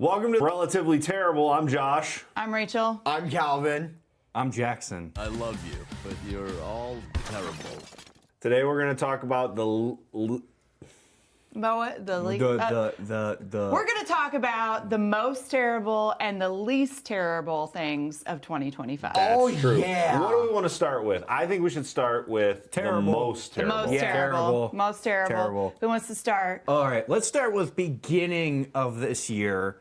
Welcome to Relatively Terrible. I'm Josh. I'm Rachel. I'm Calvin. I'm Jackson. I love you, but you're all terrible. Today we're going to talk about About what? We're We're going to talk about the most terrible and the least terrible things of 2025. Oh, True. yeah. What do we want to start with? I think we should start with Terrible. the most The terrible. most Yeah. terrible. Terrible. Most terrible. Terrible. Who wants to start? All right, let's start with beginning of this year.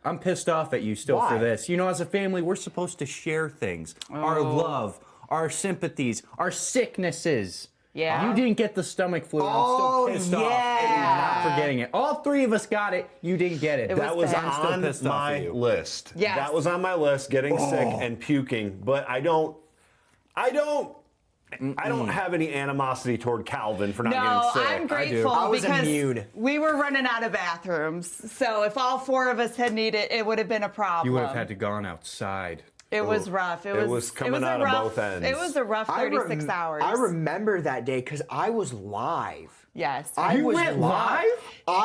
I'm pissed off at you still Why? for this. You know, as a family, we're supposed to share things. Our love, our sympathies, our sicknesses. Yeah. You didn't get the stomach flu. Oh, I'm still pissed off. yeah. I'm not forgetting it. All three of us got it. You didn't get it. It That was bad. I'm still on pissed off my at you. list. Yes. That was on my list, getting sick and puking, but I don't have any animosity toward Calvin for not No, getting sick. I'm grateful I was because immune. we were running out of bathrooms. So if all four of us had needed, it would have been a problem. You would have had to gone outside. It was rough. It was coming out of both ends. It was a rough 36 hours. I remember that day because I was live. Yes. I was went live?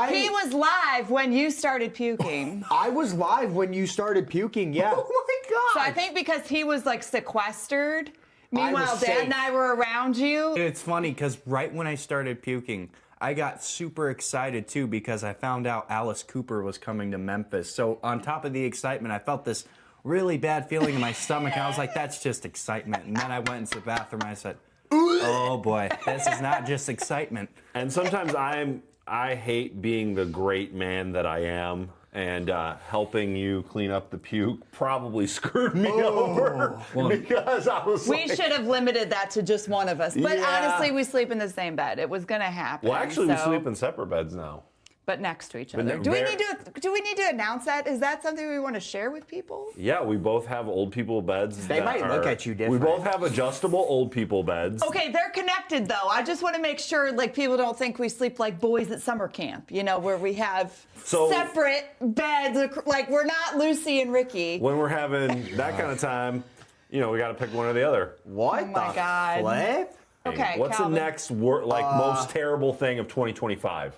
He was live when you started puking. I was live when you started puking, yeah. Oh my god! So I think because he was like sequestered. Meanwhile, was Dad safe. and I were around you. It's funny because right when I started puking, I got super excited too because I found out Alice Cooper was coming to Memphis. So on top of the excitement, I felt this really bad feeling in my stomach. I was like, that's just excitement. And then I went into the bathroom and I said, oh boy, this is not just excitement. And sometimes I hate being the great man that I am, and helping you clean up the puke probably screwed me over because I was We like, should have limited that to just one of us. But Yeah. honestly, we sleep in the same bed. It was going to happen. well, actually, we so- sleep in separate beds now. But next to each But other. no, Do we very- need to announce that? Is that something we want to share with people? Yeah, we both have old people beds. They that might look are- at you different. We both have adjustable old people beds. Okay, they're connected though. I just want to make sure like people don't think we sleep like boys at summer camp, you know, where we have So- separate beds. Like we're not Lucy and Ricky. When we're having that kind of time, you know, we got to pick one or the other. What Oh my God. flip? Okay, What's Calvin. the next most terrible thing of 2025?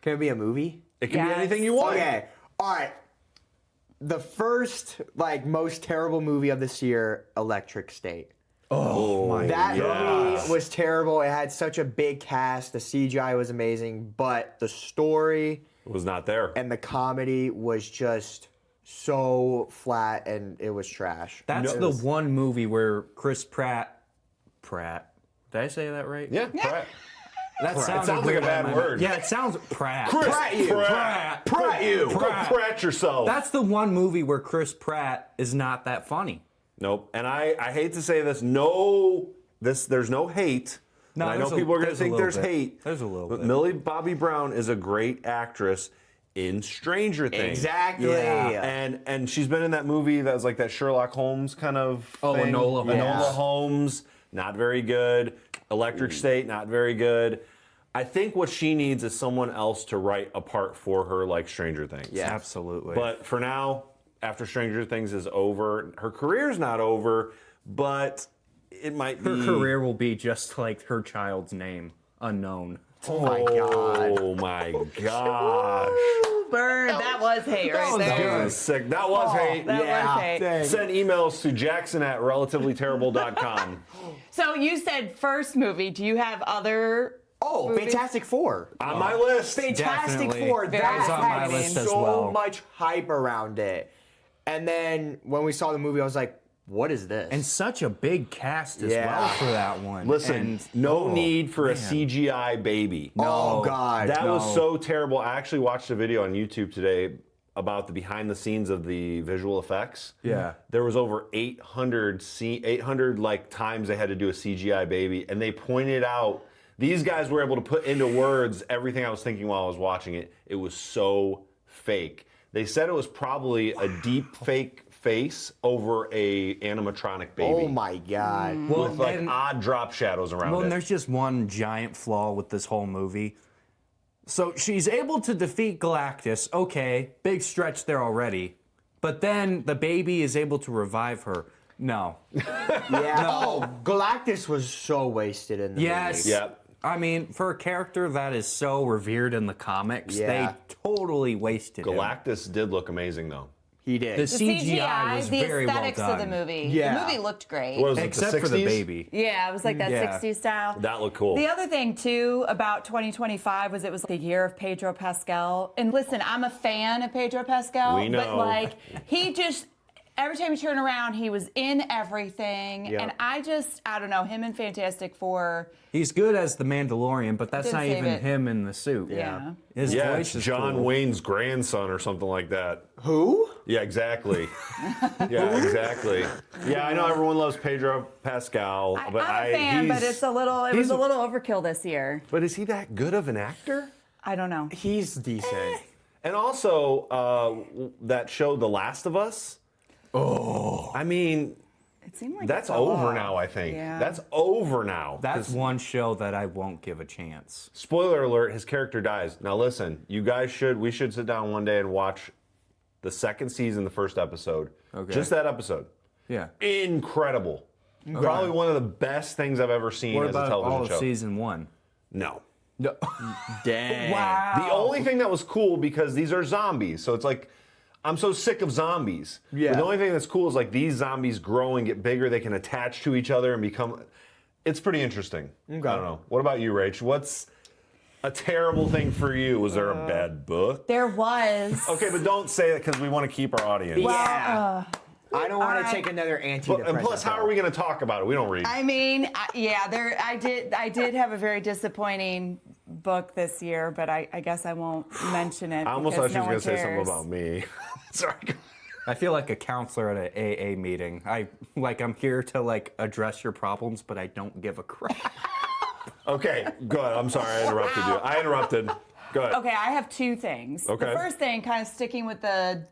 Can it be a movie? It can Yes. be anything you want. Okay, all right. The first, most terrible movie of this year, Electric State. Oh my That gosh. movie was terrible. It had such a big cast. The CGI was amazing, but the story It was not there. and the comedy was just so flat, and it was trash. That's It the was- one movie where Chris Pratt, did I say that right? Yeah, Pratt. That It sounds sounds like a bad word. Yeah, it sounds Pratt. Pratt you. Pratt. Pratt you. Go Pratt. Pratt yourself. That's the one movie where Chris Pratt is not that funny. Nope. And I hate to say this. There's no hate. No, And I know there's a- people are going to there's a think little there's bit. hate. There's a little but bit. Millie Bobby Brown is a great actress in Stranger Things. Exactly. Yeah. And she's been in that movie that was like that Sherlock Holmes kind of thing. Enola Holmes. Enola Holmes, not very good. Electric State, not very good. I think what she needs is someone else to write a part for her like Stranger Things. Yeah. Absolutely. But for now, after Stranger Things is over, her career's not over, but it might be. her career will be just like her child's name, unknown. Oh my god. Oh my gosh. Burn. That was hate right was there. That was sick. That was hate. That Yeah, was hate. thanks. Send emails to jackson@relativelyterrible.com. So you said first movie. Do you have other? Oh, movies? Fantastic Four. On my list. Fantastic Definitely. Four. Very That It's on my had list as so well. much hype around it. And then when we saw the movie, I was like, what is this? And such a big cast as Yeah. well for that one. Listen, And- no need for a man. CGI baby. oh god. That was no. so terrible. I actually watched a video on YouTube today about the behind the scenes of the visual effects. Yeah. There was over 800 times they had to do a CGI baby, and they pointed out these guys were able to put into words everything I was thinking while I was watching it. It was so fake. They said it was probably a deep fake face over a animatronic baby. Oh my god. Well, With like and- odd drop shadows around Well, it. and there's just one giant flaw with this whole movie. So she's able to defeat Galactus. Okay, big stretch there already. But then the baby is able to revive her. No. Yeah. Oh, Galactus was so wasted in the Yes. movie. Yeah. I mean, for a character that is so revered in the comics, Yeah. they totally wasted him. Galactus did look amazing, though. He did. The The CGI was the very well aesthetics done. of the movie. Yeah. The movie looked great. What was it, Except the 60s? for the baby. Yeah, it was like that Yeah. 60s style. That looked cool. The other thing, too, about 2025 was it was the year of Pedro Pascal. And listen, I'm a fan of Pedro Pascal. We know. But, like, he just, every time you turn around, he was in everything. Yep. And I don't know, him and Fantastic Four. He's good as the Mandalorian, but that's Didn't not save even it. him in the suit. Yeah. His Yeah, voice it's is John cool. Wayne's grandson or something like that. Who? Yeah, exactly. Yeah, exactly. Yeah, I know everyone loves Pedro Pascal, but I'm a fan, but it was a little overkill this year. But is he that good of an actor? I don't know. He's decent. And also, that show, The Last of Us. Oh, I mean, It seemed like that's it fell over off. now. I think Yeah. that's over now. That's one show that I won't give a chance. Spoiler alert: his character dies. Now listen, you guys we should sit down one day and watch the second season, the first episode. Okay. Just that episode. Yeah. Incredible. Probably one of the best things I've ever seen What as a about television all of show. season 1? No. No. Dang. The only thing that was cool, because these are zombies, so it's like, I'm so sick of zombies. Yeah. But the only thing that's cool is like these zombies grow and get bigger. They can attach to each other and become. It's pretty interesting. I don't know. What about you, Rach? What's a terrible thing for you? Was there a bad book? There was. Okay, but don't say that because we want to keep our audience. Yeah. I don't want to alright. take another antidepressant. And plus, how are we going to talk about it? We don't read. I mean, I did have a very disappointing book this year, but I guess I won't mention it. I almost thought because she was no going to one say something cares. about me. Sorry. I feel like a counselor at an AA meeting. I'm here to address your problems, but I don't give a crap. Okay, good. I'm sorry I interrupted you. I interrupted. Good. Okay, I have two things. Okay. The first thing, kind of sticking with the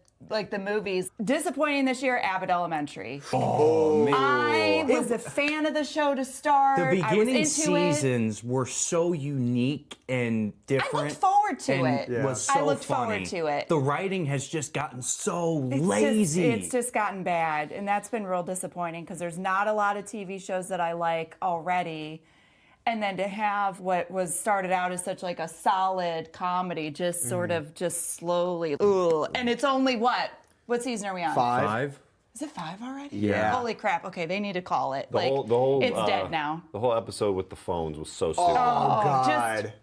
movies, disappointing this year, Abbott Elementary. Oh, man. I was a fan of the show to start. The I was beginning into seasons were so unique and different. I looked forward to and it. was so I looked funny. forward to it. The writing has just gotten so It's lazy. It's just gotten bad, and that's been real disappointing because there's not a lot of TV shows that I like already. And then to have what was started out as such like a solid comedy just sort of just slowly, and it's only what season are we on? 5. Is it 5 already? Yeah. Holy crap! Okay, they need to call it. The whole, it's dead now. The whole episode with the phones was so stupid. Oh, just- God.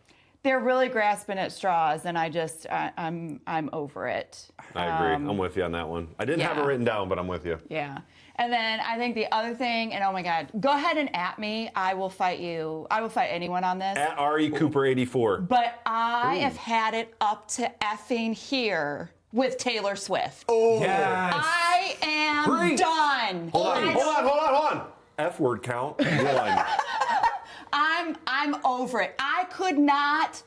They're really grasping at straws, and I'm over it. I agree. I'm with you on that one. I didn't have it yeah. written down, but I'm with you. Yeah. And then I think the other thing, and oh my God, go ahead and at me. I will fight you. I will fight anyone on this. At RE Cooper 84. But I have had it up to effing here with Taylor Swift. Yes. I am Preach. done. Hold on. F word count. 1. I'm over it. I could not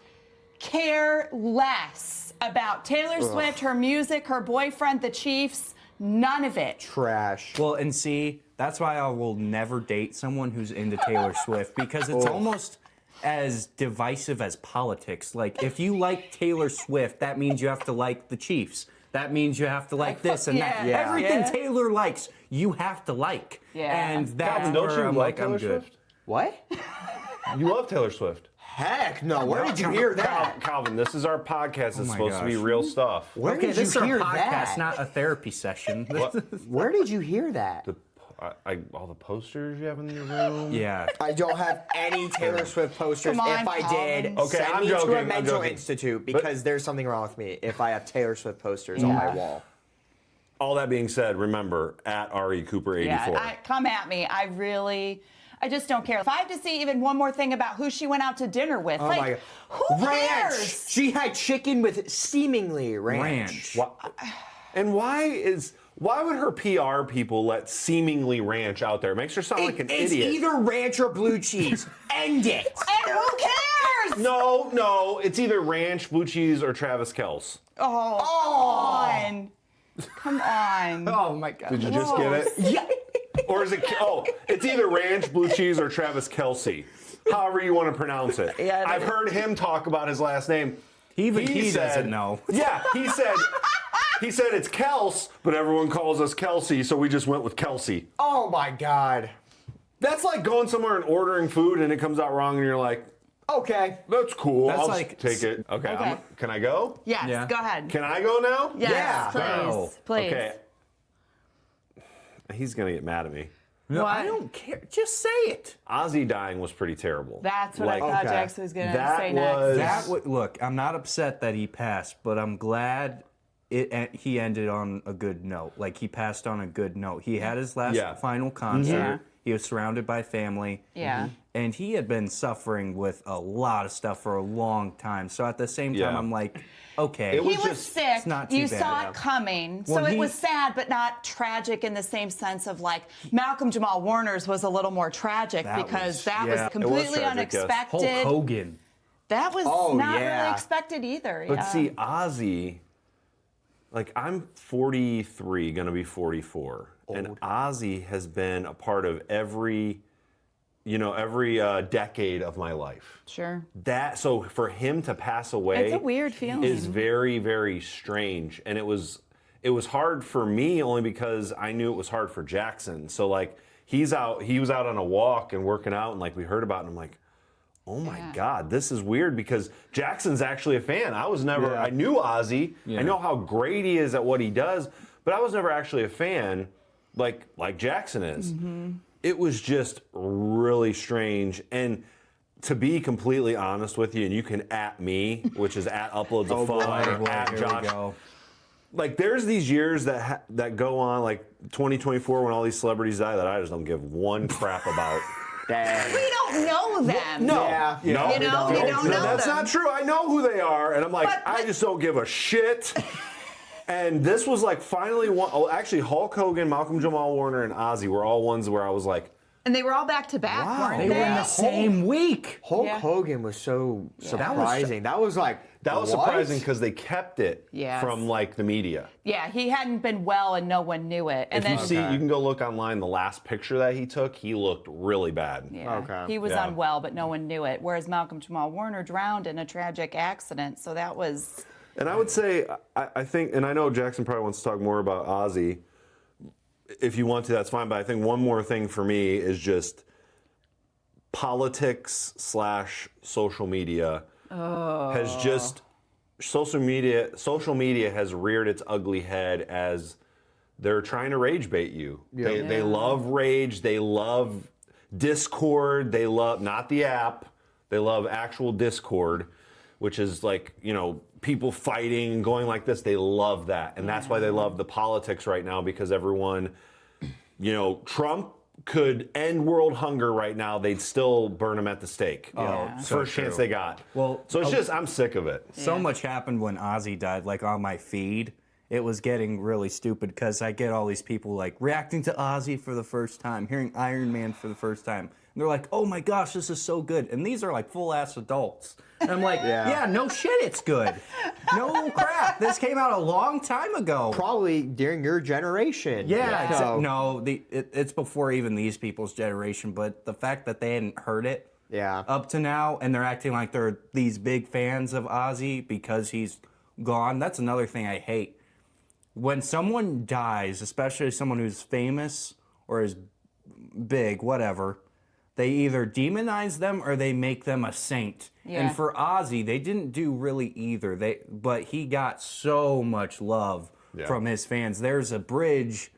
care less about Taylor Swift, her music, her boyfriend, the Chiefs. None of it. Trash. Well, and see, that's why I will never date someone who's into Taylor Swift, because it's almost as divisive as politics. Like, if you like Taylor Swift, that means you have to like the Chiefs. That means you have to like this and that. Yeah. Everything Yeah. Taylor likes, you have to like. Yeah. And that's Calvin, don't where you I'm like like, I'm Taylor good. Swift? What? You love Taylor Swift. Heck no. Where did you hear that? Calvin, this is our podcast. It's my supposed to be gosh. real stuff. Where Okay, did this is you our hear podcast, that? not a therapy session. Where did you hear that? All the posters you have in your room? Yeah. I don't have any Taylor Swift posters. Come on, If I did, Calvin. Okay, send I'm me to joking, a I'm mental joking. institute because there's something wrong with me if I have Taylor Swift posters on my wall. All that being said, remember, at RE Cooper 84. Yeah, come at me. I just don't care. If I have to see even one more thing about who she went out to dinner with, Oh my God. who Ranch. cares? She had chicken with seemingly ranch. And why would her PR people let seemingly ranch out there? It makes her sound like an It's idiot. either ranch or blue cheese. End it. And who cares? No, it's either ranch, blue cheese, or Travis Kelce. Come on. Oh my God. Did you just get it? Yeah. Or is it? Oh, it's either ranch, blue cheese, or Travis Kelce. However you want to pronounce it. Yeah, I've heard him talk about his last name. Even he said- doesn't know. Yeah, he said it's Kels, but everyone calls us Kelsey, so we just went with Kelsey. Oh my God. That's like going somewhere and ordering food and it comes out wrong and you're like, Okay. That's cool. That's I'll like- take it. Okay. Okay. Can I go? Yes, Yeah. go ahead. Can I go now? Yes, Yeah. please. Go. Please. Okay. He's gonna get mad at me. No, What? I don't care. Just say it. Ozzy dying was pretty terrible. That's what I thought Okay. Jackson was going to That say was- next. Look, I'm not upset that he passed, but I'm glad he ended on a good note. Like, he passed on a good note. He had his last Yeah. final concert. Yeah. He was surrounded by family. Yeah. And he had been suffering with a lot of stuff for a long time. So at the same time, Yeah. I'm like, okay. It He was was just- sick. it's not too You bad, saw yeah. it coming. Well, so it he- was sad, but not tragic in the same sense of like Malcolm Jamal Warner's was a little more tragic That because was- that yeah. was It was completely tragic, yes. unexpected. Hulk Hogan. That was Oh, not yeah. really expected either. But yeah. see, Ozzy, like I'm 43, gonna be 44, and Ozzy has been a part of every decade of my life. Sure. So for him to pass away, It's a weird feeling. Is very, very strange, and it was hard for me only because I knew it was hard for Jackson. So like he was out on a walk and working out, and like we heard about it, and I'm like, oh my God, this is weird because Jackson's actually a fan. I knew Ozzy. Yeah. I know how great he is at what he does, but I was never actually a fan like Jackson is. Mm-hmm. It was just really strange. And to be completely honest with you, and you can at me, which is at uploads of fun, or Boy, at here Josh. we go. Like there's these years that go on, like 2024 when all these celebrities die, that I just don't give one crap about. Dang. We don't know them. No, Yeah. You know, we don't know that's them. not true. I know who they are, and I'm like, But- I just don't give a shit. And this was like finally one. Oh, actually, Hulk Hogan, Malcolm Jamal Warner, and Ozzy were all ones where I was like, And they were all back to back, weren't They they? were in the same week. Hulk Yeah. Hogan was so surprising. That was like that was what? surprising because they kept it Yes. from like the media. Yeah, he hadn't been well and no one knew it. And If you then see, you can go look online. The last picture that he took, he looked really bad. yeah, Okay. he was Yeah. unwell, but no one knew it. Whereas Malcolm Jamal Warner drowned in a tragic accident. So that was And I would say, I think, and I know Jackson probably wants to talk more about Ozzy. If you want to, that's fine. But I think one more thing for me is just politics / social media has just social media has reared its ugly head as they're trying to rage bait you. They love rage. They love Discord. They love not the app. They love actual Discord, which is like, people fighting, going like this. They love that. And that's why they love the politics right now, because everyone, Trump could end world hunger right now. They'd still burn him at the stake. First chance they got. Well, so it's just, I'm sick of it. So much happened when Ozzy died, like on my feed. It was getting really stupid because I get all these people like reacting to Ozzy for the first time, hearing Iron Man for the first time. And they're like, oh my gosh, this is so good. And these are like full ass adults. And I'm like, yeah, no shit, it's good. No crap. This came out a long time ago. Probably during your generation. Yeah, So- no, it's before even these people's generation, but the fact that they hadn't heard it Yeah. up to now and they're acting like they're these big fans of Ozzy because he's gone, that's another thing I hate. When someone dies, especially someone who's famous or is big, whatever, they either demonize them or they make them a saint. Yeah. And for Ozzy, they didn't do really either. But he got so much love from his fans. There's a bridge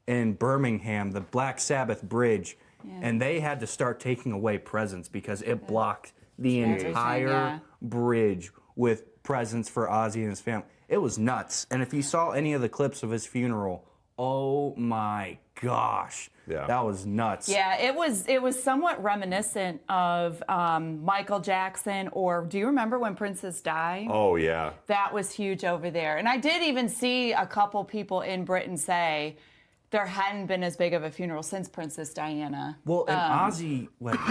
in Birmingham, the Black Sabbath Bridge, and they had to start taking away presents because it blocked the entire bridge with presents for Ozzy and his family. It was nuts. And if you saw any of the clips of his funeral, oh my gosh, that was nuts. Yeah, it was somewhat reminiscent of Michael Jackson, or do you remember when Princess died? Oh, yeah. That was huge over there. And I did even see a couple people in Britain say there hadn't been as big of a funeral since Princess Diana. Well, and Ozzy,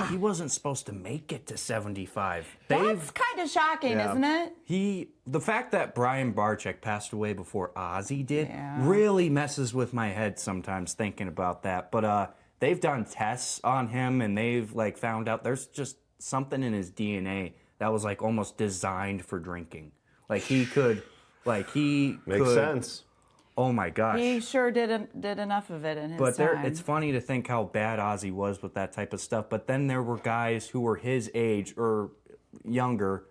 he wasn't supposed to make it to 75. That's kind of shocking, isn't it? The fact that Brian Barczyk passed away before Ozzy did really messes with my head sometimes thinking about that. But they've done tests on him and they've found out there's just something in his DNA that was almost designed for drinking. Makes sense. Oh my gosh. He sure did enough of it in his time. It's funny to think how bad Ozzy was with that type of stuff. But then there were guys who were his age or younger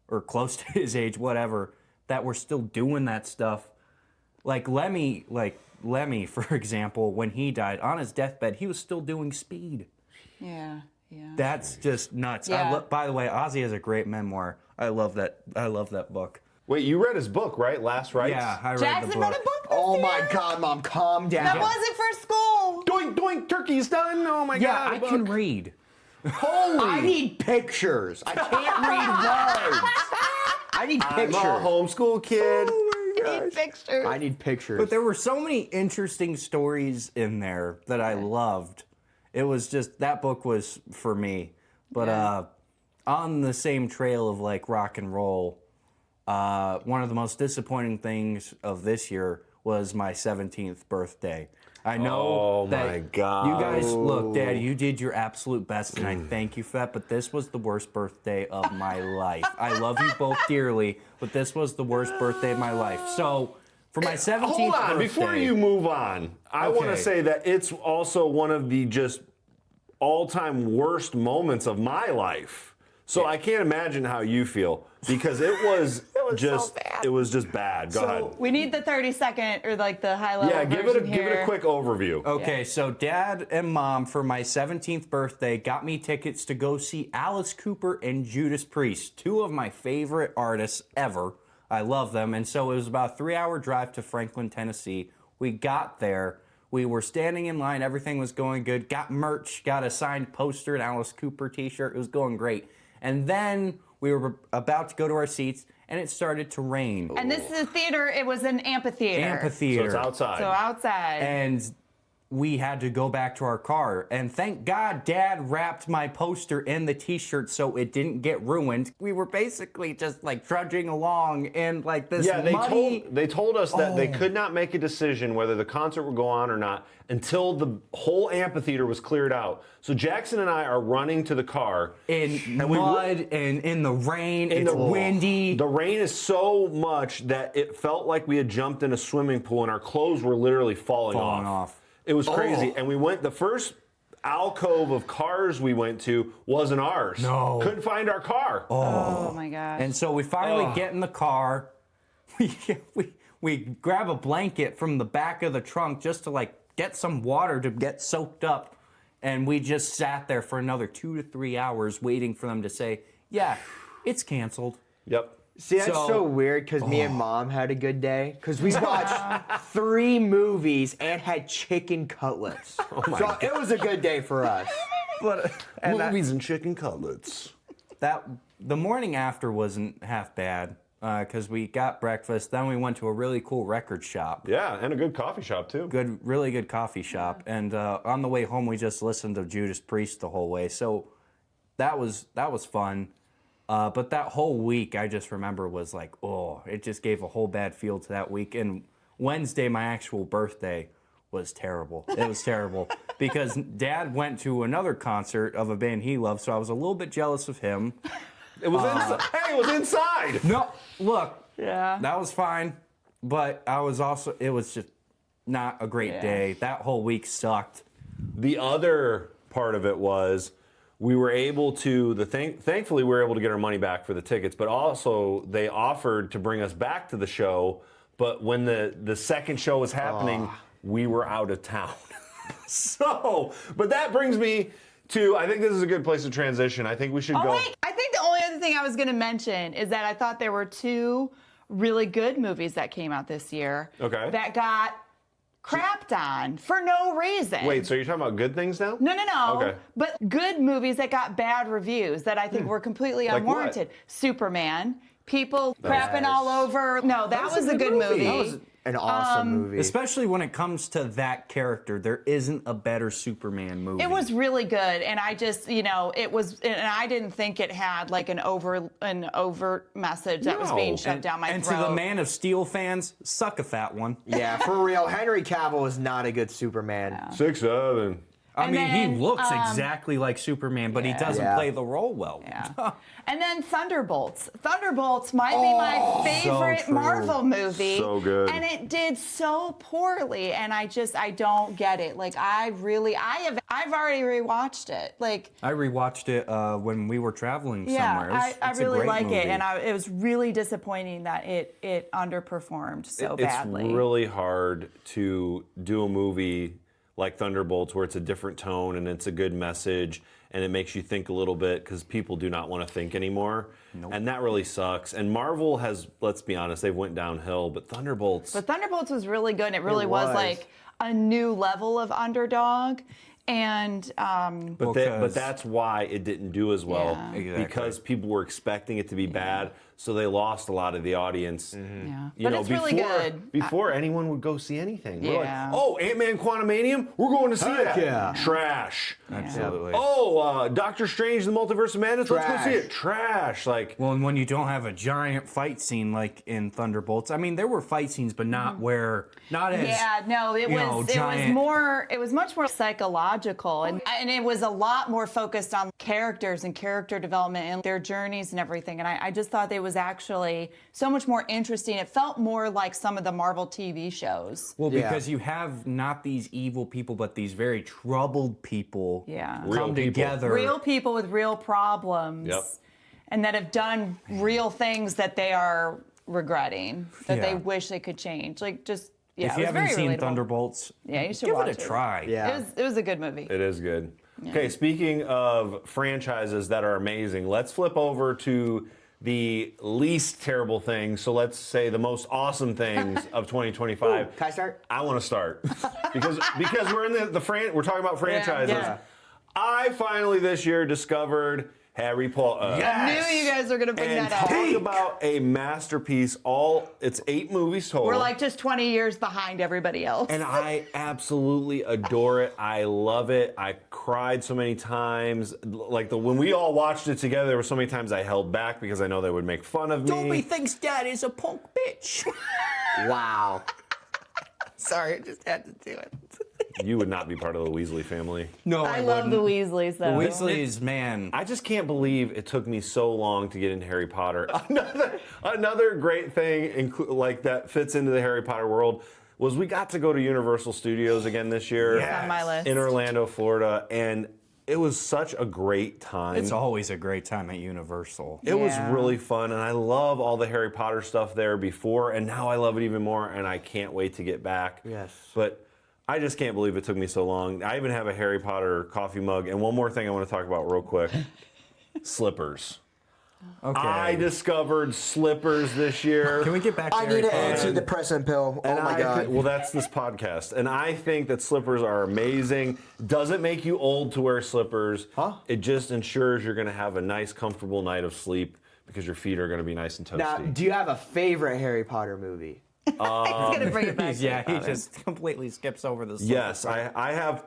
or close to his age, whatever, that were still doing that stuff. Like Lemmy, for example, when he died on his deathbed, he was still doing Speed. Yeah. That's just nuts. Yeah. By the way, Ozzy has a great memoir. I love that book. Wait, you read his book, right? Last Rites? Yeah, I read Jackson the book. read a book this Oh year? my God, Mom, calm down. That wasn't for school. Doink, doink, turkey's done. Oh my Yeah, God. I book. can read. Holy. I need pictures. I can't read words. I need I'm pictures. a homeschool kid. I need pictures. I need pictures. But there were so many interesting stories in there that I loved. It was just, that book was for me. But on the same trail of like rock and roll, one of the most disappointing things of this year was my 17th birthday. I know Oh that my God. you guys, look, Dad, you did your absolute best, and I thank you for that, but this was the worst birthday of my life. I love you both dearly, but this was the worst birthday of my life. So, for my 17th Hold on, birthday... before you move on, I want to Okay. say that it's also one of the just all-time worst moments of my life. So I can't imagine how you feel because it was, it was just bad. Go ahead. We need the 30-second or like the high-level Yeah, give it version a quick overview. Okay, so Dad and Mom, for my 17th birthday, got me tickets to go see Alice Cooper and Judas Priest, two of my favorite artists ever. I love them. And so it was about a 3-hour drive to Franklin, Tennessee. We got there. We were standing in line. Everything was going good. Got merch, got a signed poster, an Alice Cooper t-shirt. It was going great. And then we were about to go to our seats, and it started to rain. And this is a theater. It was an amphitheater. So Amphitheater. it's outside. So outside. And we had to go back to our car. And thank God Dad wrapped my poster in the t-shirt so it didn't get ruined. We were basically just like trudging along in like this Yeah, muddy... they told us that they could not make a decision whether the concert would go on or not until the whole amphitheater was cleared out. So Jackson and I are running to the car. in And we mud and in the rain. In It's the- windy. The rain is so much that it felt like we had jumped in a swimming pool and our clothes were literally falling off. It was crazy. And we went, the first alcove of cars we went to wasn't ours. No. Couldn't find our car. oh my gosh. And so we finally get in the car. We grab a blanket from the back of the trunk just to like get some water to get soaked up. And we just sat there for another 2 to 3 hours waiting for them to say, yeah, it's canceled. Yep. See, that's So- so weird because me and Mom had a good day because we watched 3 movies and had chicken cutlets. So it was a good day for us. But and Movies and chicken cutlets. the morning after wasn't half bad because we got breakfast. Then we went to a really cool record shop. Yeah, and a good coffee shop too. Really good coffee shop. And on the way home, we just listened to Judas Priest the whole way. So that was fun. But that whole week, I just remember was like, oh, it just gave a whole bad feel to that week. And Wednesday, my actual birthday, was terrible. It was terrible because Dad went to another concert of a band he loved, so I was a little bit jealous of him. It was inside. Hey, it was inside. No, look, yeah. that was fine, but it was just not a great day. That whole week sucked. The other part of it was we were able to, thankfully we were able to get our money back for the tickets, but also they offered to bring us back to the show, but when the second show was happening, we were out of town. So, but that brings me to, I think this is a good place to transition. I think we should go. Wait, I think the only other thing I was going to mention is that I thought there were 2 really good movies that came out this year. Okay. That got crapped on for no reason. Wait, so you're talking about good things now? No. Okay. But good movies that got bad reviews that I think were completely Like what? unwarranted. Superman. People crapping all over. No, that was a good movie. That was an awesome movie. Especially when it comes to that character, there isn't a better Superman movie. It was really good, and I just, it was, and I didn't think it had like an overt message that was being shoved down my and throat. to the Man of Steel fans, suck a fat one. Yeah, for real. Henry Cavill is not a good Superman. 6'7". I mean, he then, looks exactly like Superman, but he doesn't Yeah. play the role well. Yeah. And then Thunderbolts. Thunderbolts might be my favorite true. Marvel movie. So good. And it did so poorly, and I don't get it. Like I've already rewatched it. Like I rewatched it when we were traveling yeah, somewhere. I It's a really great like movie. it, and it was really disappointing that it underperformed so badly. It's really hard to do a movie like Thunderbolts where it's a different tone and it's a good message and it makes you think a little bit because people do not want to think anymore. And that really sucks. And Marvel has, let's be honest, they've went downhill, but Thunderbolts. But Thunderbolts was really good. It really was. was like a new level of underdog. And But that's why it didn't do as well Yeah. Exactly. because people were expecting it to be bad, so they lost a lot of the audience. yeah, You but know, it's really good. Before anyone would go see anything, we're Yeah. like, "Oh, Ant-Man: Quantumanium, we're going to see Heck that." yeah. Trash. Absolutely. Oh, Doctor Strange: The Multiverse of Madness, let's go see Trash. it. Trash. Like, Well, and when you don't have a giant fight scene like in Thunderbolts, I mean, there were fight scenes, but not not as Yeah, no, it you was know, it was giant- more it was much more psychological and it was a lot more focused on characters and character development and their journeys and everything. And I just thought it was actually so much more interesting. It felt more like some of the Marvel TV shows. Well, Yeah. because you have not these evil people, but these very troubled people Yeah. Real come people. together. Real people with real problems. Yep. And that have done real things that they are regretting, that they Yeah. wish they could change. Like just yeah, If it you was haven't very seen relatable. Thunderbolts, Yeah, you should give watch it a it. try. Yeah. It was a good movie. it is good. Okay, speaking of franchises that are amazing, let's flip over to the least terrible things. So let's say the most awesome things of 2025. Can I start? I want to start because we're in we're talking about franchises. Yeah. I finally this year discovered Harry Potter. I knew you guys were gonna bring And that up. talk about a masterpiece. It's 8 movies total. We're like just 20 years behind everybody else. And I absolutely adore it. I love it. I cried so many times. Like when we all watched it together, there were so many times I held back because I know they would make fun of me. Dobby thinks Dad is a punk bitch. Wow. Sorry, I just had to do it. You would not be part of the Weasley family. No, I love the Weasleys though. Weasley's, man. I just can't believe it took me so long to get into Harry Potter. Another great thing like that fits into the Harry Potter world was we got to go to Universal Studios again this year. It's on my list. In Orlando, Florida, and it was such a great time. It's always a great time at Universal. It was Yeah. really fun, and I love all the Harry Potter stuff there before, and now I love it even more, and I can't wait to get back. Yes. But I just can't believe it took me so long. I even have a Harry Potter coffee mug, and one more thing I want to talk about real quick. Slippers. Okay. I discovered slippers this year. Can we get back to I Harry need an Potter? antidepressant pill. Oh And my God. well, that's this podcast. And I think that slippers are amazing. Doesn't make you old to wear slippers. Huh? It just ensures you're going to have a nice, comfortable night of sleep because your feet are going to be nice and toasty. Now, do you have a favorite Harry Potter movie? He's gonna bring it back. to Yeah, you, he Father. just completely skips over the Yes, I have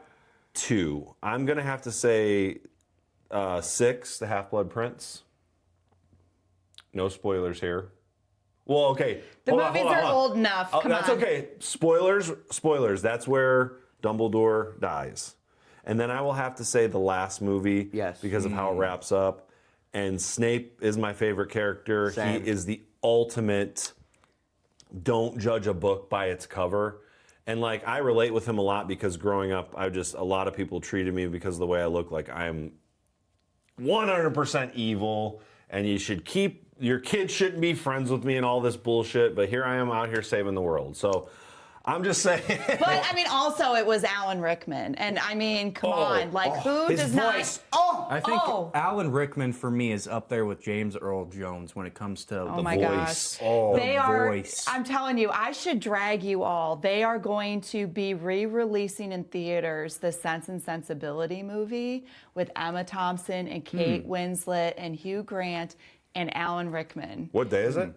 2. I'm going to have to say 6, The Half-Blood Prince. No spoilers here. Well, okay. The Hold on, movies hold on, are hold on. old enough. Come That's on. okay. Spoilers. That's where Dumbledore dies. And then I will have to say the last movie Yes. because of how it wraps up. And Snape is my favorite character. Same. He is the ultimate don't judge a book by its cover. And like I relate with him a lot because growing up, a lot of people treated me because of the way I look like I'm 100% evil and your kids shouldn't be friends with me and all this bullshit, but here I am out here saving the world. So I'm just saying. But I mean, also it was Alan Rickman, and I mean, come on, like who His does voice. not? Oh! I think Oh. Alan Rickman for me is up there with James Earl Jones when it comes to Oh the my voice. gosh. Oh, They are. voice. I'm telling you, I should drag you all. They are going to be re-releasing in theaters the Sense and Sensibility movie with Emma Thompson and Kate Winslet and Hugh Grant and Alan Rickman. What day is it?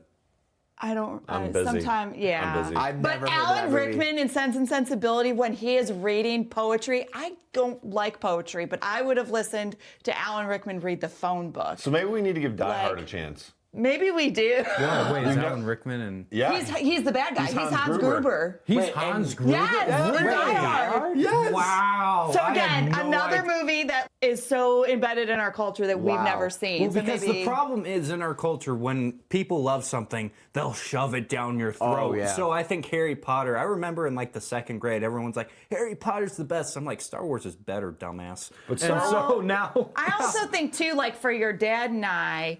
I don't. I'm busy. Sometime, yeah. I'm busy. I've But never heard of Alan that movie. Rickman in Sense and Sensibility, when he is reading poetry, I don't like poetry, but I would have listened to Alan Rickman read the phone book. So maybe we need to give Die Hard a Like- chance. Maybe we do. Wait, is Alan Rickman and Yeah. He's the bad guy. He's Hans Gruber. he's Wait, Hans Gruber? Yes, in Die Hard. Yes. Wow. So I had again, no another idea. movie that is so embedded in our culture that we've Wow. never seen. Well, So because maybe- the problem is in our culture, when people love something, they'll shove it down your throat. Oh, yeah. So I think Harry Potter, I remember in like the second grade, everyone's like, Harry Potter's the best. I'm like, Star Wars is better, dumbass. But so now. I also think too, like for your dad and I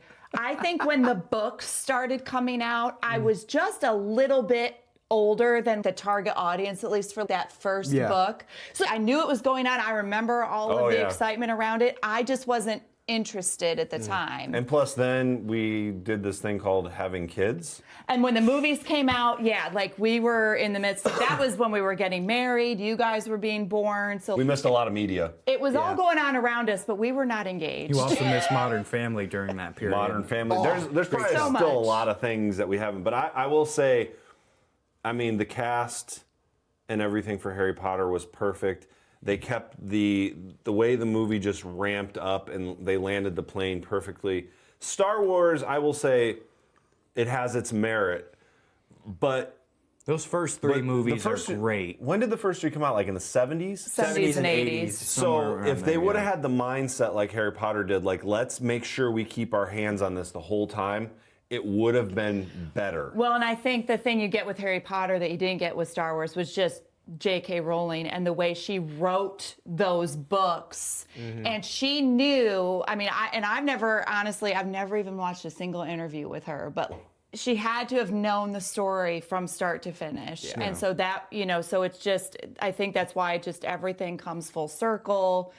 think when the books started coming out, I was just a little bit older than the target audience, at least for that first Yeah. book. So I knew it was going on. I remember all Oh, of the yeah. excitement around it. I just wasn't interested at the time. And plus, then we did this thing called having kids. And when the movies came out, yeah, like we were in the midst of that was when we were getting married. You guys were being born. So We missed a lot of media. it was all Yeah. going on around us, but we were not engaged. You also miss Modern Family during that period. Modern Family. There's probably So still much. a lot of things that we haven't. But I will say, I mean, the cast and everything for Harry Potter was perfect. They kept the way the movie just ramped up and they landed the plane perfectly. Star Wars, I will say, it has its merit, but Those first three movies are great. When did the first three come out? Like in the 70s? 70s and 80s. Somewhere So around if they there, would have yeah. had the mindset like Harry Potter did, like let's make sure we keep our hands on this the whole time, it would have been better. Well, and I think the thing you get with Harry Potter that you didn't get with Star Wars was just J.K. Rowling and the way she wrote those books. And she knew, I mean, I've never even watched a single interview with her, but she had to have known the story from start to finish. And so that, so it's just, I think that's why just everything comes full circle.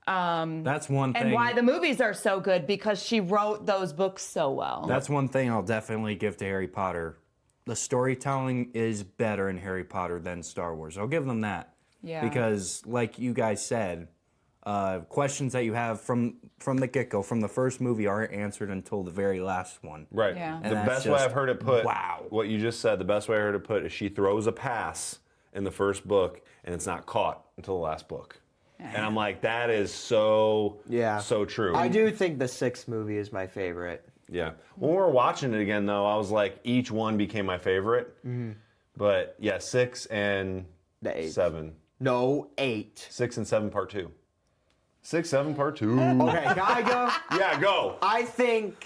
That's one thing. And why the movies are so good, because she wrote those books so well. That's one thing I'll definitely give to Harry Potter. The storytelling is better in Harry Potter than Star Wars. I'll give them that. Yeah. Because, like you guys said, questions that you have from the get-go, from the first movie, aren't answered until the very last one. Right. Yeah. The And that's best way just- I've heard it put, wow. what you just said, the best way I heard it put is she throws a pass in the first book and it's not caught until the last book. And I'm like, that is so true. I do think the sixth movie is my favorite. Yeah. When we were watching it again, though, I was like, each one became my favorite. But yeah, 6 and The eighth. 7. No, 8. 6 and 7 part 2. 6, 7 part 2. Okay, can I go? Yeah, go. I think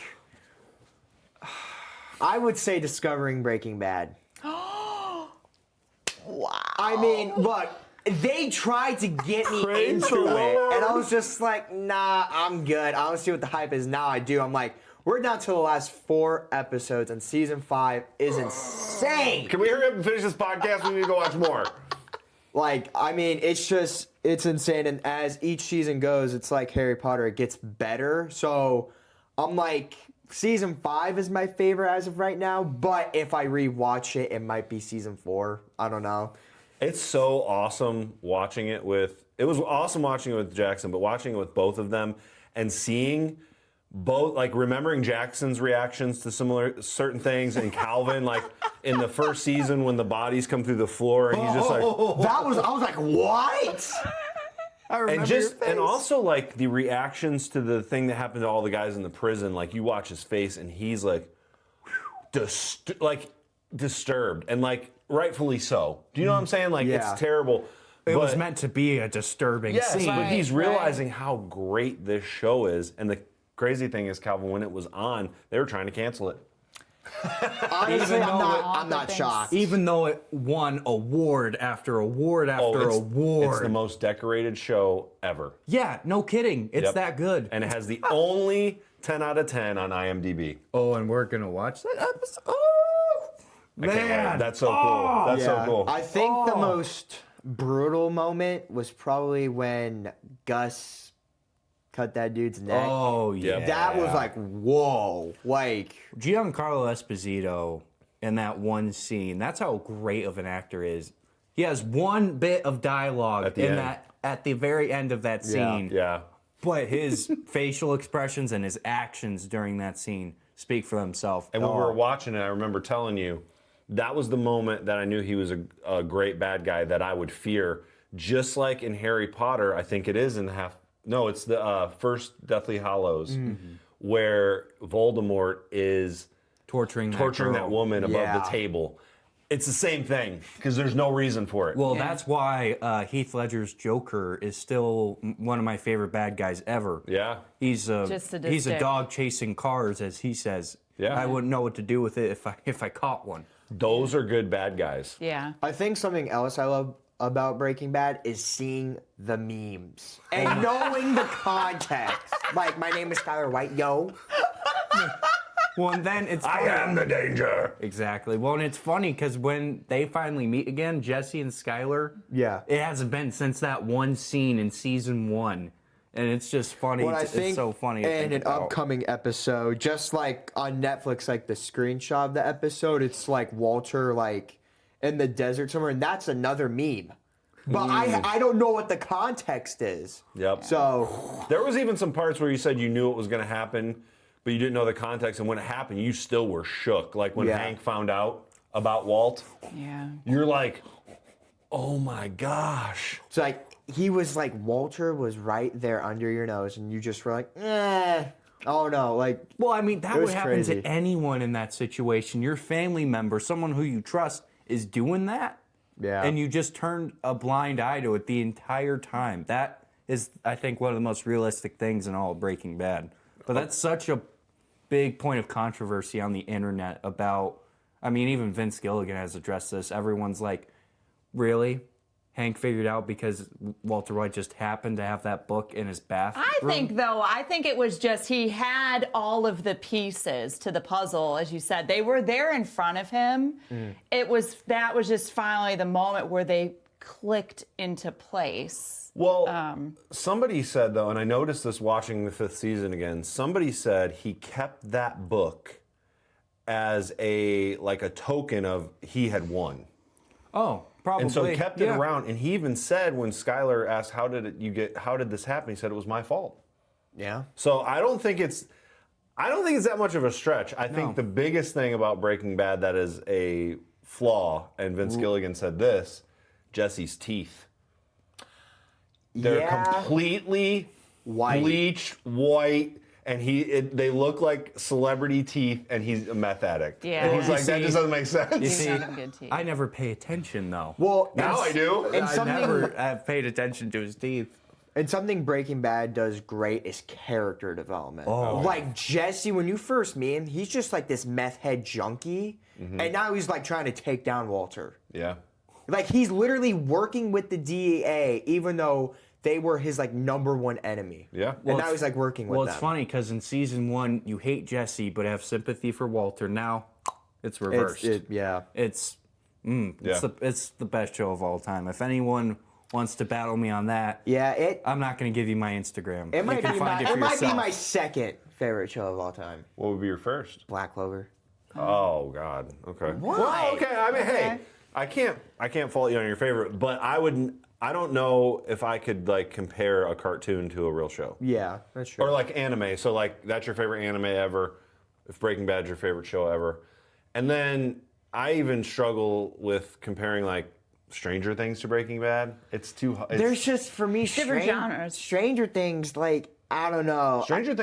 I would say Discovering Breaking Bad. Wow. I mean, look, they tried to get me Praise into the it, Lord. and I was just like, nah, I'm good. I don't see what the hype is. Now I do. I'm like, we're down to the last 4 episodes, and season 5 is insane. Can we hurry up and finish this podcast? We need to go watch more. Like, I mean, it's insane. And as each season goes, it's like Harry Potter, it gets better. So I'm like, season 5 is my favorite as of right now. But if I rewatch it, it might be season 4. I don't know. It's so awesome watching it with. It was awesome watching it with Jackson, but watching it with both of them and seeing both, like remembering Jackson's reactions to certain things, and Calvin, like in the first season when the bodies come through the floor and he's just like, I was like, what? I remember and just and also like the reactions to the thing that happened to all the guys in the prison. Like you watch his face and he's like, disturbed and like rightfully so. Do you know what I'm saying? Like Yeah. it's terrible. It was meant to be a disturbing Yes, scene. but he's Right. realizing how great this show is. And the crazy thing is, Calvin, when it was on, they were trying to cancel it. Honestly, Even I'm though not, I'm not shocked. Even though it won award after award after award. It's the most decorated show ever. Yeah, no kidding. It's Yep. that good. And it has the only 10 out of 10 on IMDb. Oh, and we're gonna watch that episode. Oh, I can't man, wait. That's so cool. That's so cool. I think the most brutal moment was probably when Gus cut that dude's neck. Oh yeah. That was like, whoa. Like, Giancarlo Esposito in that one scene. That's how great of an actor is. He has one bit of dialogue At the end. at the very end of that scene. Yeah. But his facial expressions and his actions during that scene speak for themselves. And when we were watching it, I remember telling you, that was the moment that I knew he was a great bad guy that I would fear. Just like in Harry Potter, I think it is in it's the first Deathly Hallows, where Voldemort is torturing that that woman above Yeah. the table. It's the same thing because there's no reason for it. Well, that's why Heath Ledger's Joker is still one of my favorite bad guys ever. Yeah. He's a Just he's a sadistic. dog chasing cars, as he says. Yeah. I wouldn't know what to do with it if I caught one. Those are good bad guys. Yeah. I think something else I love about Breaking Bad is seeing the memes and knowing the context. Like, my name is Skylar White, yo. Well, and then it's I funny. am the danger. Exactly. Well, and it's funny because when they finally meet again, Jesse and Skylar, Yeah. it hasn't been since that one scene in season 1. And it's just funny. What I It's think so funny. to in think an about. upcoming episode, just like on Netflix, like the screenshot of the episode, it's like Walter like in the desert somewhere, and that's another meme. But I don't know what the context is. Yep. So There was even some parts where you said you knew it was going to happen, but you didn't know the context. And when it happened, you still were shook. Like when Yeah. Hank found out about Walt, Yeah. you're like, oh my gosh. it's like he was like Walter was right there under your nose, and you just were like, oh no, like Well, I mean, that It would was happen crazy. to anyone in that situation. Your family member, someone who you trust, is doing that. Yeah. And you just turned a blind eye to it the entire time. That is, I think, one of the most realistic things in all of Breaking Bad. But that's such a big point of controversy on the internet about, I mean, even Vince Gilligan has addressed this. Everyone's like, really? Hank figured out because Walter White just happened to have that book in his bathroom? I think it was just he had all of the pieces to the puzzle, as you said. They were there in front of him. That was just finally the moment where they clicked into place. Well, somebody said, though, and I noticed this watching the 5th season again, somebody said he kept that book as a token of he had won. Oh, probably. And so he kept it yeah. around. And he even said when Skylar asked, how did this happen? He said it was my fault. yeah. So I don't think it's that much of a stretch. I think the biggest thing about Breaking Bad that is a flaw, and Vince Gilligan said this, Jesse's teeth. They're Yeah. completely White. bleached white, and they look like celebrity teeth, and he's a meth addict. Yeah. And he's You like, that see- just doesn't make sense. You see, having good teeth. I never pay attention, though. Well, Now I do. And I something never have paid attention to his teeth. And something Breaking Bad does great is character development. Oh. Like Jesse, when you first meet him, he's just like this meth head junkie. And now he's like trying to take down Walter. Yeah. Like he's literally working with the DEA, even though they were his like #1 enemy. Yeah. And now he's like working with Well, them. it's funny because in season 1, you hate Jesse but have sympathy for Walter. Now, it's reversed. Yeah. It's Yeah. it's the best show of all time. If anyone wants to battle me on that, Yeah, I'm not going to give you my Instagram. it You might can be find my it for it might be yourself. my second favorite show of all time. What would be your first? Black Clover. Oh God. Okay. Why? Well, okay. I mean, hey, I can't fault you on your favorite, but I don't know if I could like compare a cartoon to a real show. Yeah, that's true. Or like anime. So like that's your favorite anime ever. If Breaking Bad's your favorite show ever. And then I even struggle with comparing like Stranger Things to Breaking Bad. It's too There's just for me Different genres. Stranger Things, like I don't know. Stranger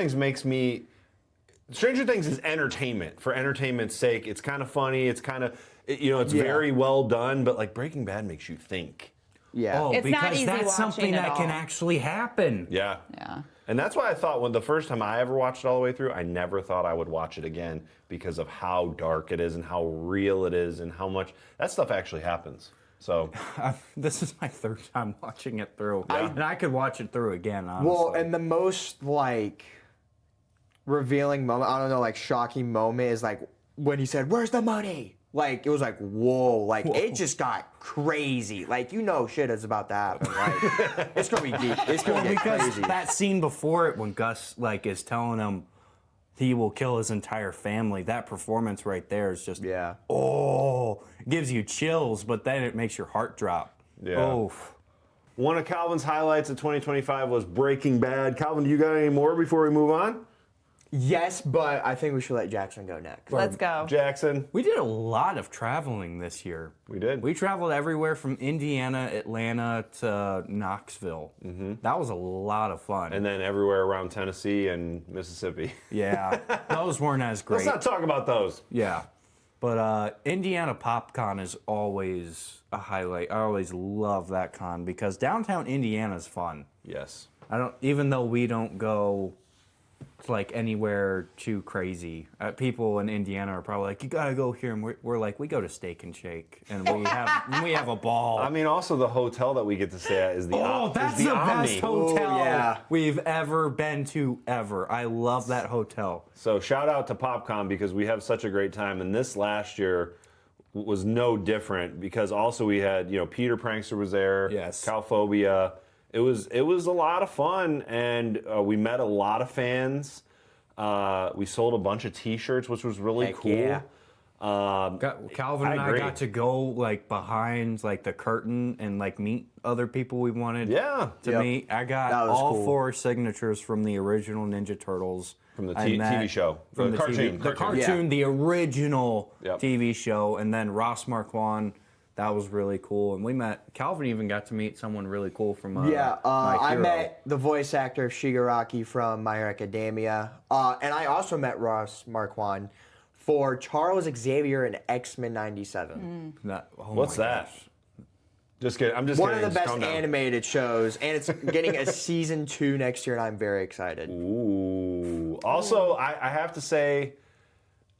Things is entertainment for entertainment's sake. It's kind of funny. It's kind of, it's Yeah. very well done. But like Breaking Bad makes you think. Yeah. Oh, It's not because easy that's watching something at that can all. actually happen. Yeah. Yeah. And that's why I thought when the first time I ever watched it all the way through, I never thought I would watch it again because of how dark it is and how real it is and how much that stuff actually happens. So This is my 3rd time watching it through. And I could watch it through again, honestly. Well, and the most like revealing moment, I don't know, like shocking moment is like when he said, "Where's the money?" Like it was like, whoa, like it just got crazy. Like shit is about to happen. Like it's gonna be deep. It's gonna get because crazy. that scene before it, when Gus like is telling him he will kill his entire family, that performance right there is just Yeah. gives you chills, but then it makes your heart drop. Yeah. Oh, one of Calvin's highlights of 2025 was Breaking Bad. Calvin, do you got any more before we move on? Yes, but I think we should let Jackson go next. Let's go. Jackson. We did a lot of traveling this year. We did. We traveled everywhere from Indiana, Atlanta to Knoxville. Mm-hmm. That was a lot of fun. And then everywhere around Tennessee and Mississippi. Yeah, those weren't as great. Let's not talk about those. Yeah, but Indiana PopCon is always a highlight. I always love that con because downtown Indiana's fun. Yes. Even though we don't go like anywhere too crazy. People in Indiana are probably like, you gotta go here, and we're like, we go to Steak and Shake, and we have a ball. I mean, also the hotel that we get to stay at is the that's is the the Omni. best hotel yeah. we've ever been to ever. I love that hotel. So shout out to PopCon because we have such a great time, and this last year was no different because also we had Peter Prankster was there, Yes. Calphobia. It was a lot of fun, and we met a lot of fans. We sold a bunch of T-shirts, which was really Heck cool. yeah. Calvin and I agree. got to go like behind like the curtain and like meet other people we wanted Yeah. to Yep. meet. I got That was all cool. 4 signatures from the original Ninja Turtles. From the I TV met- show. From The the cartoon. TV, the Cartoon. cartoon, the original Yep. TV show, and then Ross Marquand. That was really cool. And we met, Calvin even got to meet someone really cool from My I Hero. met the voice actor of Shigaraki from My Hero Academia, and I also met Ross Marquand for Charles Xavier in X-Men '97. What's that? Just kidding. I'm just One kidding. of the best Calm down. animated shows, and it's getting a season 2 next year, and I'm very excited. Ooh. Also, I have to say,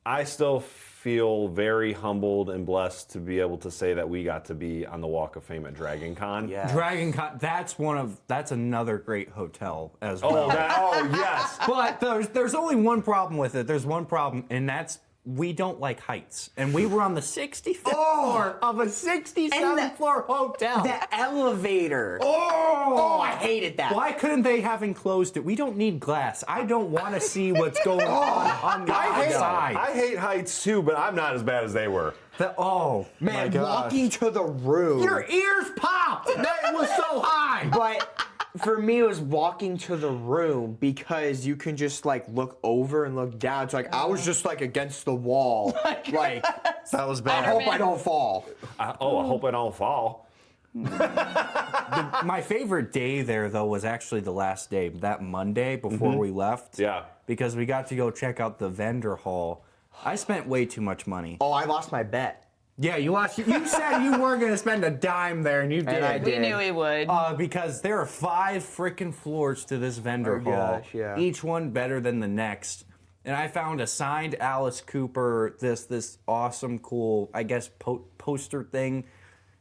I still feel very humbled and blessed to be able to say that we got to be on the Walk of Fame at Dragon Con. Yeah. Dragon Con, that's another great hotel as well. Oh, yes. But there's only one problem with it. There's one problem, and that's we don't like heights. And we were on the 65th floor of a 67th floor hotel. The elevator. Oh, I hated that. Why couldn't they have enclosed it? We don't need glass. I don't want to see what's going on the outside. I hate heights too, but I'm not as bad as they were. My Man, gosh. walking to the room. Your ears popped. That was so high. But for me, it was walking to the room because you can just like look over and look down. So like I was just like against the wall, like That was I bad. hope I don't fall. I hope I don't fall. My favorite day there, though, was actually the last day, that Monday before we left. Yeah. Because we got to go check out the vendor hall. I spent way too much money. Oh, I lost my bet. Yeah, you lost. You said you weren't going to spend a dime there, and you did. And I We did. knew he would. Because there are 5 freaking floors to this vendor Oh, hall. gosh, yeah. Each one better than the next. And I found a signed Alice Cooper, this awesome, cool, I guess, poster thing.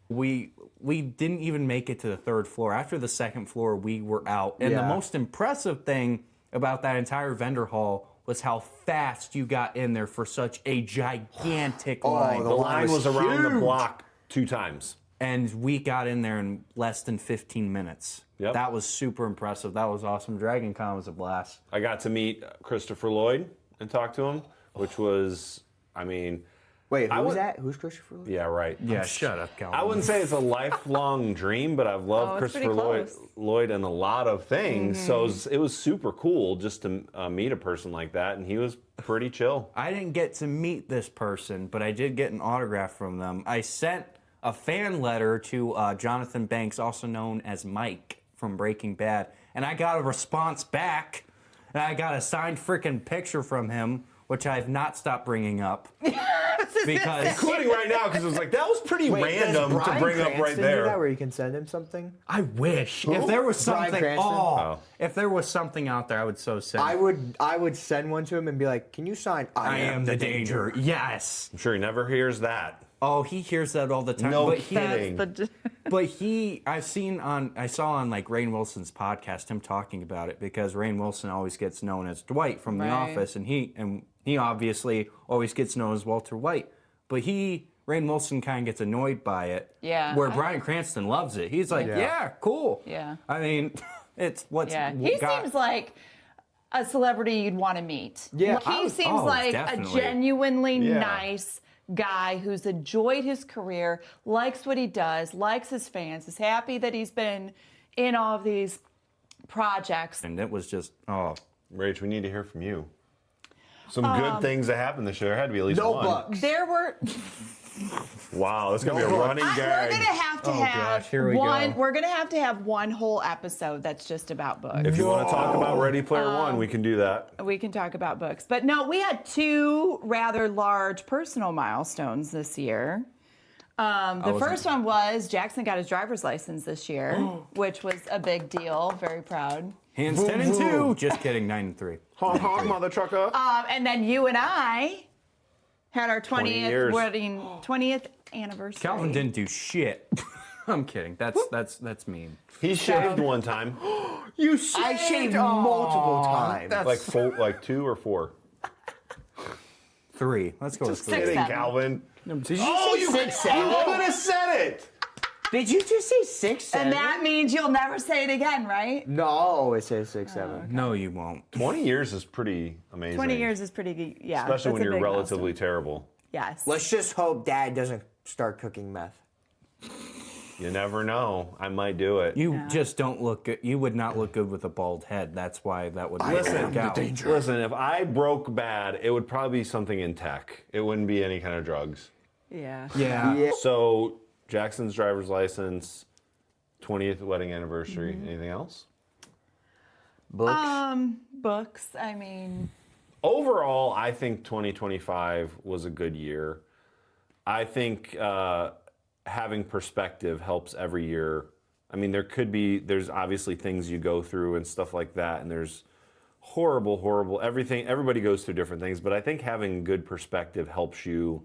We didn't even make it to the 3rd floor. After the 2nd floor, we were out. And the Yeah. most impressive thing about that entire vendor hall was how fast you got in there for such a gigantic line. The line was around the huge. block 2 times. And we got in there in less than 15 minutes. Yep. That was super impressive. That was awesome. Dragon Con was a blast. I got to meet Christopher Lloyd and talk to him, which was, I mean, Wait, I who was would- that? Who's Christopher Lloyd? yeah, right. Yeah, shut up, Calvin. I wouldn't say it's a lifelong dream, but I've loved Oh, it's Christopher pretty Lloyd, close. Lloyd in a lot of things. So it was super cool just to meet a person like that, and he was pretty chill. I didn't get to meet this person, but I did get an autograph from them. I sent a fan letter to Jonathan Banks, also known as Mike from Breaking Bad, and I got a response back, and I got a signed freaking picture from him, which I've not stopped bringing up. Because Including right now, because it was like, that was pretty random does to Bryan bring up right Cranston do there. that where you can send him something? I wish if there was Bryan something. Cranston? Oh. If there was something out there, I would so send. I would send one to him and be like, "Can you sign? I am the danger. Yes. I'm sure he never hears that. Oh, he hears that all the time. No but kidding. I saw on like Rainn Wilson's podcast him talking about it because Rainn Wilson always gets known as Dwight from The Right. Office, and he obviously always gets known as Walter White. But Rainn Wilson kind of gets annoyed by it. Yeah. Where Bryan Cranston loves it. He's like, yeah, cool. Yeah. I mean, it's what's Yeah, he seems like a celebrity you'd want to meet. Yeah, He seems like definitely. a genuinely Yeah. nice guy who's enjoyed his career, likes what he does, likes his fans, is happy that he's been in all of these projects. And it was just, Rach, we need to hear from you. Some good things that happened this year. There had to be at least No one. books. There were. Wow, that's gonna be a running We're gag. gonna have to have gosh, here we one. go. We're gonna have to have one whole episode that's just about books. If you want to talk about Ready Player One, we can do that. We can talk about books. But no, we had two rather large personal milestones this year. The first one was Jackson got his driver's license this year, which was a big deal. Very proud. Hands 10 and 2. Just kidding, 9 and 3. Honk, honk, mother trucker. And then you and I had our 20 20th years. wedding, 20th anniversary. Calvin didn't do shit. I'm kidding. That's mean. He shaved one time, You I shaved multiple times. like 2 or 4. 3. Let's go with 3. Six, Kidding, seven. Calvin. Did you say 6, 7? You could have said it. Did you just say 6, 7? And that means you'll never say it again, right? No, I'll always say 6, 7. No, you won't. 20 years is pretty amazing. 20 years is pretty good. Yeah. especially that's when a you're big relatively milestone. terrible. Yes. Let's just hope Dad doesn't start cooking meth. You never know. I might do it. You just don't look good. You would not look good with a bald head. That's why that would work out. Listen, if I broke bad, it would probably be something in tech. It wouldn't be any kind of drugs. Yeah. Yeah. So Jackson's driver's license, 20th wedding anniversary. Anything else? Books. Books. I mean, Overall, I think 2025 was a good year. I think having perspective helps every year. I mean, there's obviously things you go through and stuff like that, and there's horrible, everything. Everybody goes through different things, but I think having good perspective helps you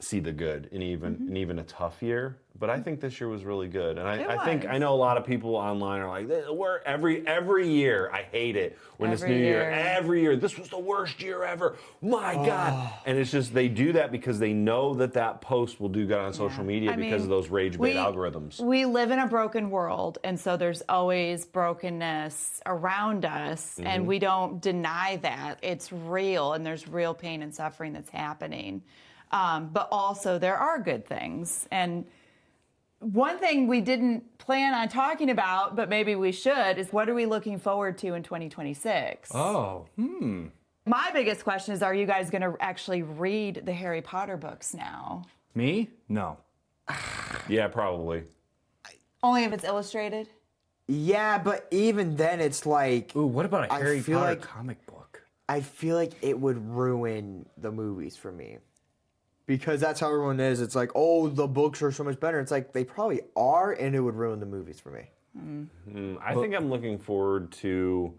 see the good in even a tough year. But I think this year was really good, and I know a lot of people online are like, "We're every year I hate it when it's Every New Year. year. Every year this was the worst year ever. My God!" And it's just they do that because they know that post will do good on social media I because mean, of those rage bait algorithms. We live in a broken world, and so there's always brokenness around us, and we don't deny that. It's real, and there's real pain and suffering that's happening. But also, there are good things. And one thing we didn't plan on talking about, but maybe we should, is what are we looking forward to in 2026? Oh, My biggest question is, are you guys going to actually read the Harry Potter books now? me? No. Yeah, probably. Only if it's illustrated? Yeah, but even then, it's like Ooh, what about a I Harry feel Potter like- comic book? I feel like it would ruin the movies for me. Because that's how everyone is. It's like, oh, the books are so much better. It's like, they probably are, and it would ruin the movies for me. I think I'm looking forward to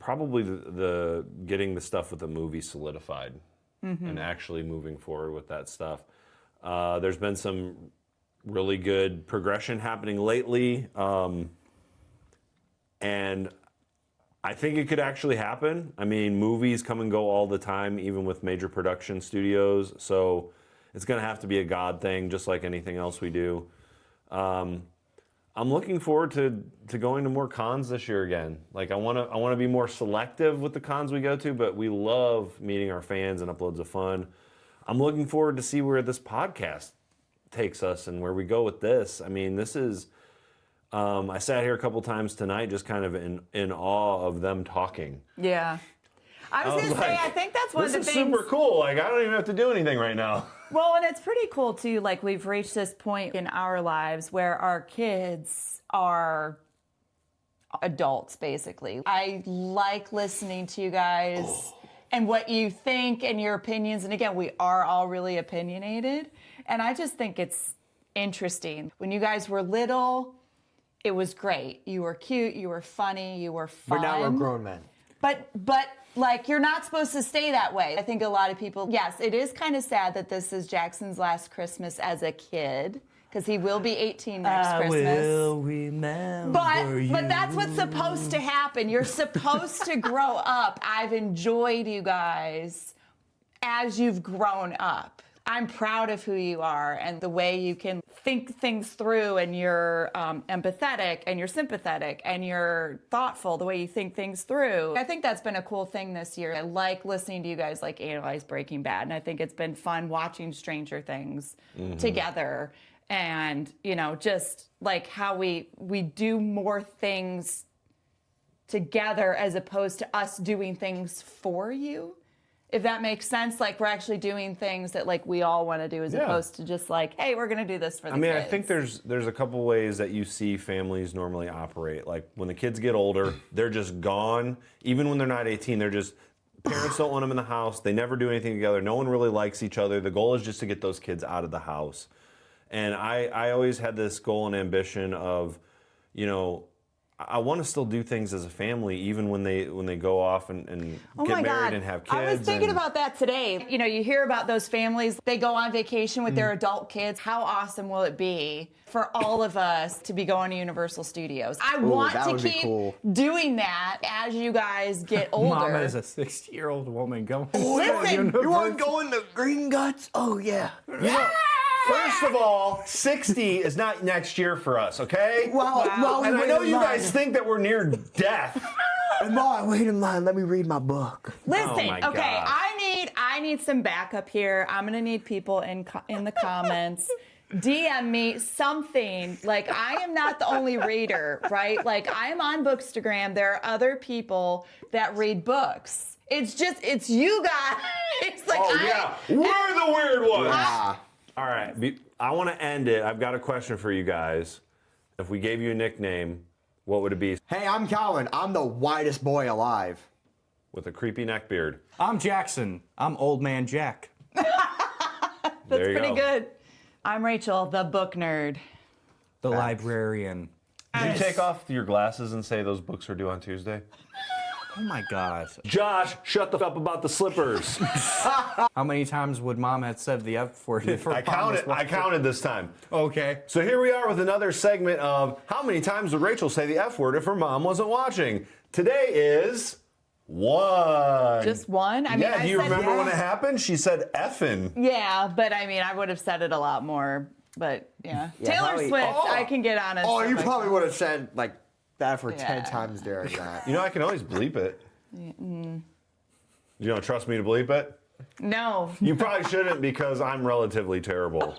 probably the getting the stuff with the movie solidified and actually moving forward with that stuff. There's been some really good progression happening lately, and I think it could actually happen. I mean, movies come and go all the time, even with major production studios. So it's going to have to be a God thing, just like anything else we do. I'm looking forward to going to more cons this year again. Like I want to be more selective with the cons we go to, but we love meeting our fans and uploads of fun. I'm looking forward to see where this podcast takes us and where we go with this. I mean, this is. I sat here a couple times tonight, just kind of in awe of them talking. Yeah. I was going to say, I think that's one of the This is things. super cool. Like I don't even have to do anything right now. Well, and it's pretty cool too. Like we've reached this point in our lives where our kids are adults, basically. I like listening to you guys and what you think and your opinions. And again, we are all really opinionated. And I just think it's interesting. When you guys were little, it was great. You were cute, you were funny, you were fun. But now we're grown men. But like you're not supposed to stay that way. I think a lot of people, yes, it is kind of sad that this is Jackson's last Christmas as a kid because he will be 18 next Christmas. Remember But that's what's supposed to happen. You're supposed to grow up. I've enjoyed you guys as you've grown up. I'm proud of who you are and the way you can think things through, and you're empathetic and you're sympathetic and you're thoughtful, the way you think things through. I think that's been a cool thing this year. I like listening to you guys like analyze Breaking Bad, and I think it's been fun watching Stranger Things together, and just like how we do more things together as opposed to us doing things for you. If that makes sense, like we're actually doing things that like we all want to do as opposed to just like, hey, we're going to do this for the kids. I think there's a couple ways that you see families normally operate. Like when the kids get older, they're just gone. Even when they're not 18, they're just, parents don't want them in the house. They never do anything together. No one really likes each other. The goal is just to get those kids out of the house. And I always had this goal and ambition of, you know, I want to still do things as a family, even when they go off and get married and have kids. I was thinking about that today. You know, you hear about those families, they go on vacation with their adult kids. How awesome will it be for all of us to be going to Universal Studios? I want to keep doing that as you guys get older. Mama is a 60-year-old woman going. Listen, you want to go in the Green Guts? Oh, yeah. Yeah. First of all, 60 is not next year for us, okay? Well, and I know you guys think that we're near death. Mom, wait in line. Let me read my book. Listen, Oh my okay, God. I need some backup here. I'm gonna need people in the comments. DM me something. Like, I am not the only reader, right? Like, I am on Bookstagram. There are other people that read books. It's you guys. It's like, We're the weird ones. Yeah. All right, I want to end it. I've got a question for you guys. If we gave you a nickname, what would it be? Hey, I'm Calvin. I'm the whitest boy alive. With a creepy neck beard. I'm Jackson. I'm Old Man Jack. That's There you pretty go. good. I'm Rachel, the book nerd. The librarian. Did you take off your glasses and say those books are due on Tuesday? Oh my God. Josh, shut the f up about the slippers. How many times would Mom have said the F word? I counted this time. Okay. So here we are with another segment of how many times would Rachel say the F word if her mom wasn't watching? Today is 1. Just one? I mean, Yeah, I do you said remember when it happened? She said effing. Yeah, but I mean, I would have said it a lot more. But yeah, Taylor Howie- Swift, Oh. I can get on it. Oh, you probably would have said like that for 10 Yeah. times during that. You know, I can always bleep it. You don't trust me to bleep it? No. You probably shouldn't because I'm relatively terrible.